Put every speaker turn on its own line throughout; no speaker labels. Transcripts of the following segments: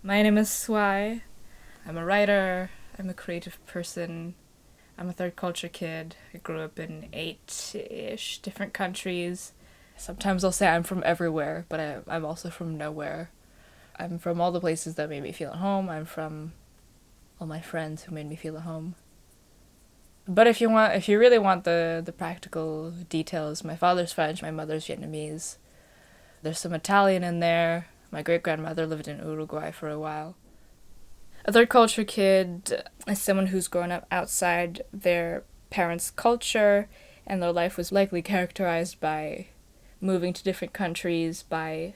My name is Xoài. I'm a writer, I'm a creative person, I'm a third culture kid. I grew up in 8-ish different countries. Sometimes I'll say I'm from everywhere, but I'm also from nowhere. I'm from all the places that made me feel at home. I'm from all my friends who made me feel at home. But if you really want the practical details, my father's French, my mother's Vietnamese. There's some Italian in there. My great grandmother lived in Uruguay for a while. A third culture kid is someone who's grown up outside their parents' culture, and their life was likely characterized by moving to different countries, by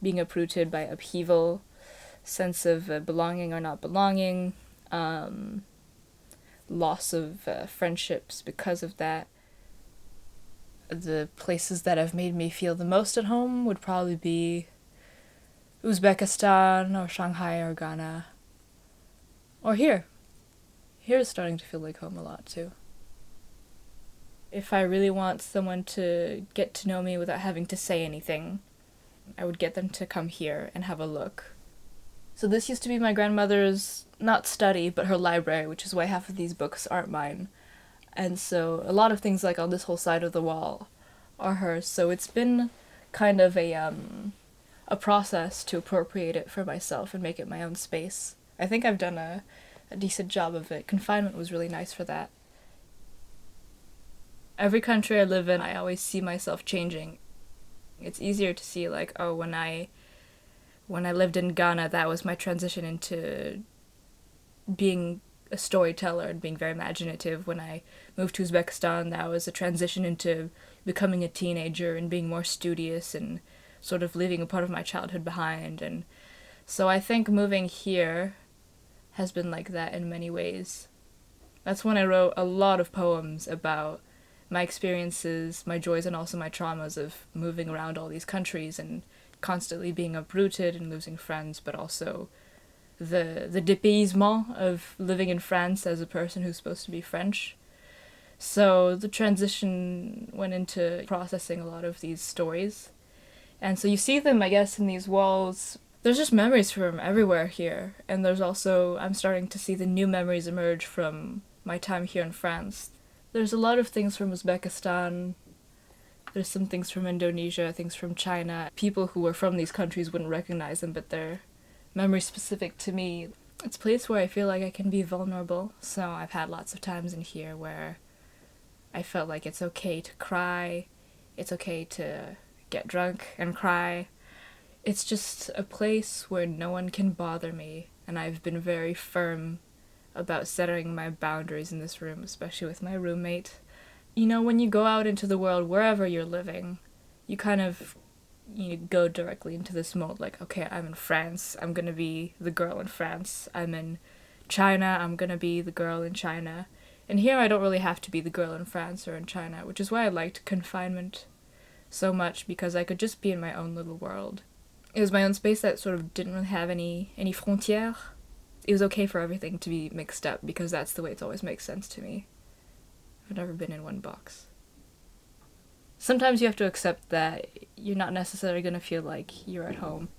being uprooted by upheaval, sense of belonging or not belonging, loss of friendships because of that. The places that have made me feel the most at home would probably be Uzbekistan or Shanghai or Ghana. Or here. Here is starting to feel like home a lot too. If I really want someone to get to know me without having to say anything, I would get them to come here and have a look. So this used to be my grandmother's, not study, but her library, which is why half of these books aren't mine. And so a lot of things like on this whole side of the wall are hers. So it's been kind of a process to appropriate it for myself and make it my own space. I think I've done a decent job of it. Confinement was really nice for that. Every country I live in, I always see myself changing. It's easier to see like, oh, when I lived in Ghana, that was my transition into being a storyteller and being very imaginative. When I moved to Uzbekistan, that was a transition into becoming a teenager and being more studious and sort of leaving a part of my childhood behind. And so I think moving here has been like that in many ways. That's when I wrote a lot of poems about my experiences, my joys, and also my traumas of moving around all these countries and constantly being uprooted and losing friends, but also the dépaysement of living in France as a person who's supposed to be French. So the transition went into processing a lot of these stories. And so you see them, I guess, in these walls. There's just memories from everywhere here. And there's also, I'm starting to see the new memories emerge from my time here in France. There's a lot of things from Uzbekistan. There's some things from Indonesia, things from China. People who are from these countries wouldn't recognize them, but they're memories specific to me. It's a place where I feel like I can be vulnerable. So I've had lots of times in here where I felt like it's okay to cry. It's okay to get drunk and cry. It's just a place where no one can bother me, and I've been very firm about setting my boundaries in this room, especially with my roommate. You know, when you go out into the world, wherever you're living, you kind of go directly into this mode, like, okay, I'm in France, I'm gonna be the girl in France. I'm in China, I'm gonna be the girl in China. And here I don't really have to be the girl in France or in China, which is why I liked confinement so much, because I could just be in my own little world. It was my own space that sort of didn't really have any frontières. It was okay for everything to be mixed up, because that's the way it's always makes sense to me. I've never been in one box. Sometimes you have to accept that you're not necessarily going to feel like you're at home.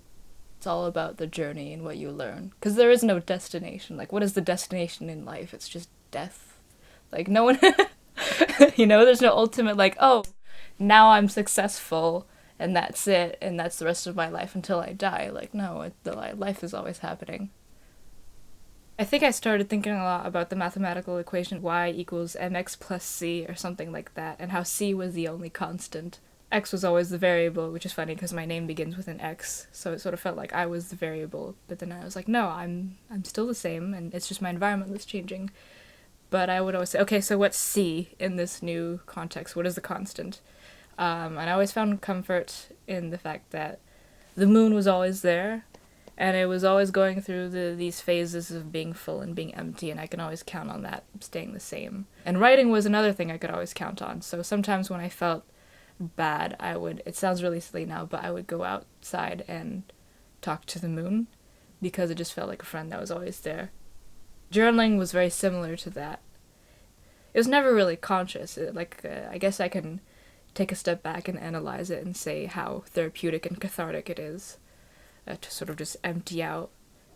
It's all about the journey and what you learn. Because there is no destination. Like, what is the destination in life? It's just death. Like, no one... there's no ultimate, like, oh, now I'm successful, and that's it, and that's the rest of my life until I die. Like, no, life is always happening. I think I started thinking a lot about the mathematical equation y equals mx plus c or something like that, and how c was the only constant. X was always the variable, which is funny because my name begins with an X, so it sort of felt like I was the variable, but then I was like, no, I'm still the same, and it's just my environment that's changing. But I would always say, okay, so what's c in this new context? What is the constant? And I always found comfort in the fact that the moon was always there, and it was always going through these phases of being full and being empty, and I can always count on that staying the same. And writing was another thing I could always count on. So sometimes when I felt bad, it sounds really silly now, but I would go outside and talk to the moon, because it just felt like a friend that was always there. Journaling was very similar to that. It was never really conscious. I guess I can take a step back and analyze it and say how therapeutic and cathartic it is to sort of just empty out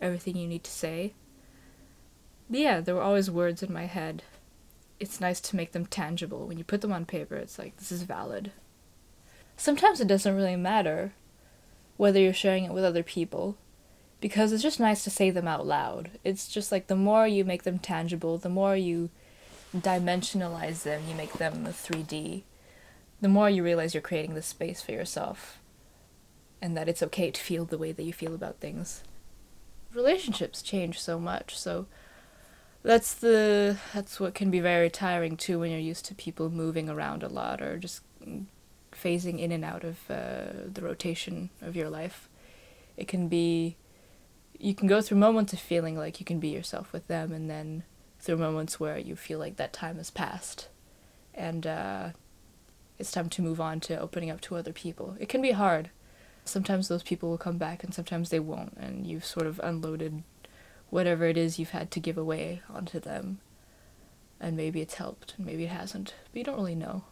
everything you need to say. But yeah, there were always words in my head. It's nice to make them tangible. When you put them on paper, it's like, this is valid. Sometimes it doesn't really matter whether you're sharing it with other people, because it's just nice to say them out loud. It's just like the more you make them tangible, the more you dimensionalize them, you make them 3D, the more you realize you're creating this space for yourself, and that it's okay to feel the way that you feel about things. Relationships change so much, so that's what can be very tiring too when you're used to people moving around a lot or just phasing in and out of the rotation of your life. It can be, you can go through moments of feeling like you can be yourself with them, and then through moments where you feel like that time has passed and it's time to move on to opening up to other people. It can be hard. Sometimes those people will come back and sometimes they won't, and you've sort of unloaded whatever it is you've had to give away onto them, and maybe it's helped and maybe it hasn't, but you don't really know.